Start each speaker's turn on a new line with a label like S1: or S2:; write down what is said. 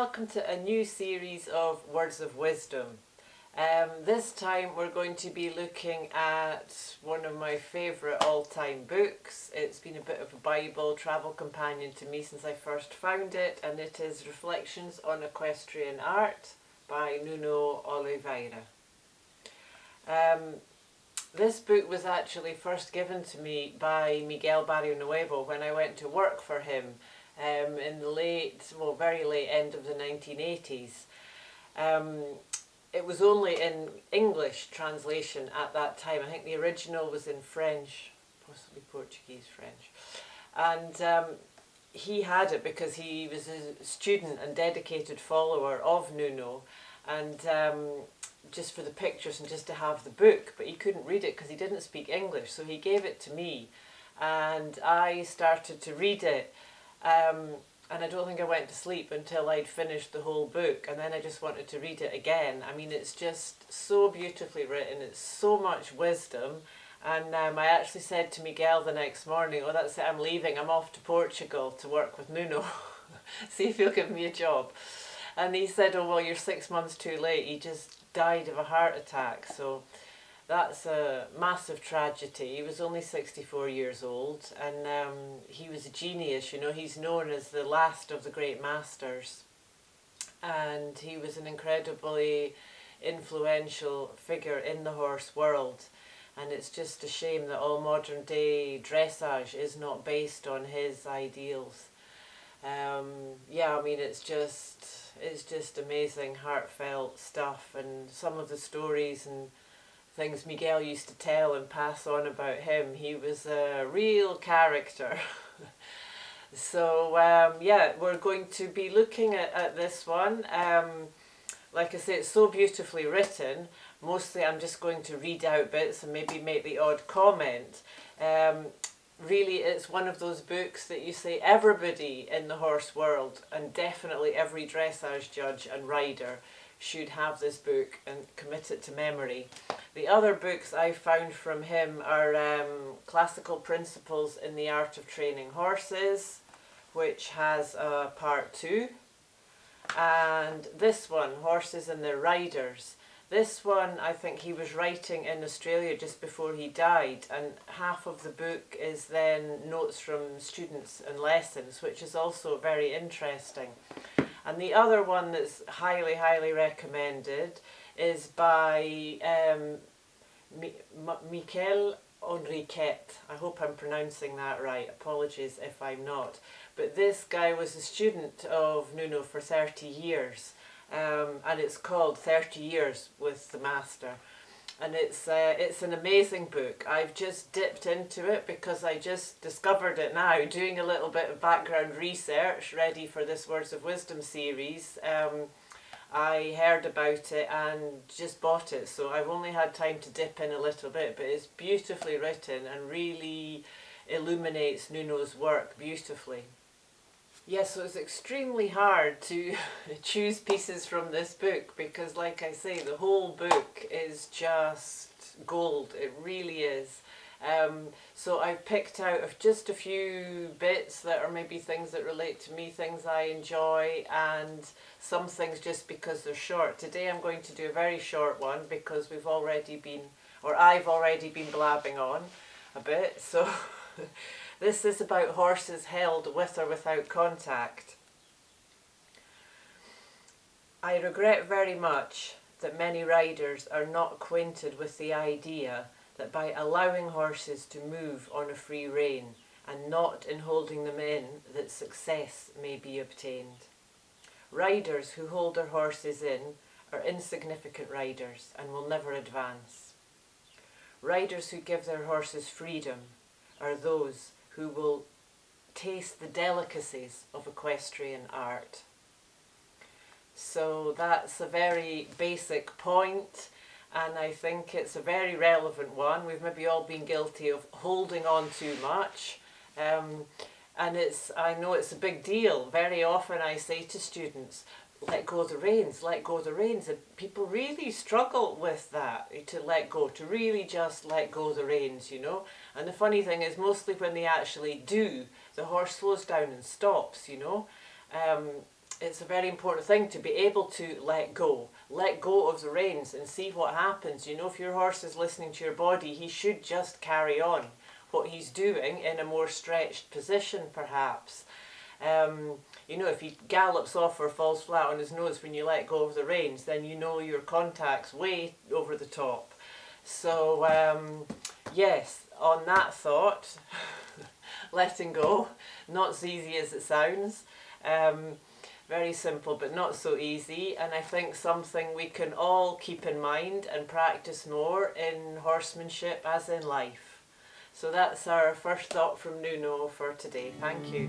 S1: welcome to a new series of Words of Wisdom. This time we're going to be looking at one of my favourite all-time books. It's been a bit of a Bible travel companion to me since I first found it, and it is Reflections on Equestrian Art by Nuno Oliveira. This book was actually first given to me by Miguel Barrio Nuevo when I went to work for him in the very late end of the 1980s. It was only in English translation at that time. I think the original was in French, possibly Portuguese, French. And he had it because he was a student and dedicated follower of Nuno, and just for the pictures and just to have the book, but he couldn't read it because he didn't speak English, so he gave it to me and I started to read it. And I don't think I went to sleep until I'd finished the whole book, and then I just wanted to read it again. I mean, it's just so beautifully written, it's so much wisdom. And I actually said to Miguel the next morning, oh, that's it, I'm leaving, I'm off to Portugal to work with Nuno. See if he'll give me a job. And he said, oh, well, you're 6 months too late, he just died of a heart attack. So that's a massive tragedy. He was only 64 years old, and he was a genius. You know, he's known as the last of the great masters, and he was an incredibly influential figure in the horse world. And it's just a shame that all modern day dressage is not based on his ideals. Yeah, I mean, it's just amazing, heartfelt stuff, and some of the stories and things Miguel used to tell and pass on about him. He was a real character. So yeah, we're going to be looking at this one. Like I say, it's so beautifully written. Mostly I'm just going to read out bits and maybe make the odd comment. Really, it's one of those books that you say everybody in the horse world, and definitely every dressage judge and rider, should have this book and commit it to memory. The other books I found from him are Classical Principles in the Art of Training Horses, which has part 2, and this one, Horses and Their Riders. This one, I think he was writing in Australia just before he died, and half of the book is then notes from students and lessons, which is also very interesting. And the other one that's highly, highly recommended is by Miquel Enriquet. I hope I'm pronouncing that right. Apologies if I'm not. But this guy was a student of Nuno for 30 years. And it's called 30 Years with the Master. And it's an amazing book. I've just dipped into it because I just discovered it now, doing a little bit of background research, ready for this Words of Wisdom series. I heard about it and just bought it, so I've only had time to dip in a little bit, but it's beautifully written and really illuminates Nuno's work beautifully. Yes, so it's extremely hard to choose pieces from this book because, like I say, the whole book is just gold. It really is. So I've picked out of just a few bits that are maybe things that relate to me, things I enjoy, and some things just because they're short. Today I'm going to do a very short one because I've already been blabbing on a bit. So this is about horses held with or without contact. I regret very much that many riders are not acquainted with the idea that by allowing horses to move on a free rein and not in holding them in, that success may be obtained. Riders who hold their horses in are insignificant riders and will never advance. Riders who give their horses freedom are those who will taste the delicacies of equestrian art. So that's a very basic point, and I think it's a very relevant one. We've maybe all been guilty of holding on too much, and I know it's a big deal. Very often I say to students, let go of the reins, let go of the reins, and people really struggle with that, to let go, to really just let go of the reins, you know. And the funny thing is, mostly when they actually do, the horse slows down and stops, you know. it's a very important thing to be able to let go. Let go of the reins and see what happens. You know, if your horse is listening to your body, he should just carry on what he's doing in a more stretched position, perhaps. You know, if he gallops off or falls flat on his nose when you let go of the reins, then you know your contact's way over the top. So, yes, on that thought, letting go, not as easy as it sounds. Very simple, but not so easy, and I think something we can all keep in mind and practice more in horsemanship as in life. So that's our first thought from Nuno for today. Thank you.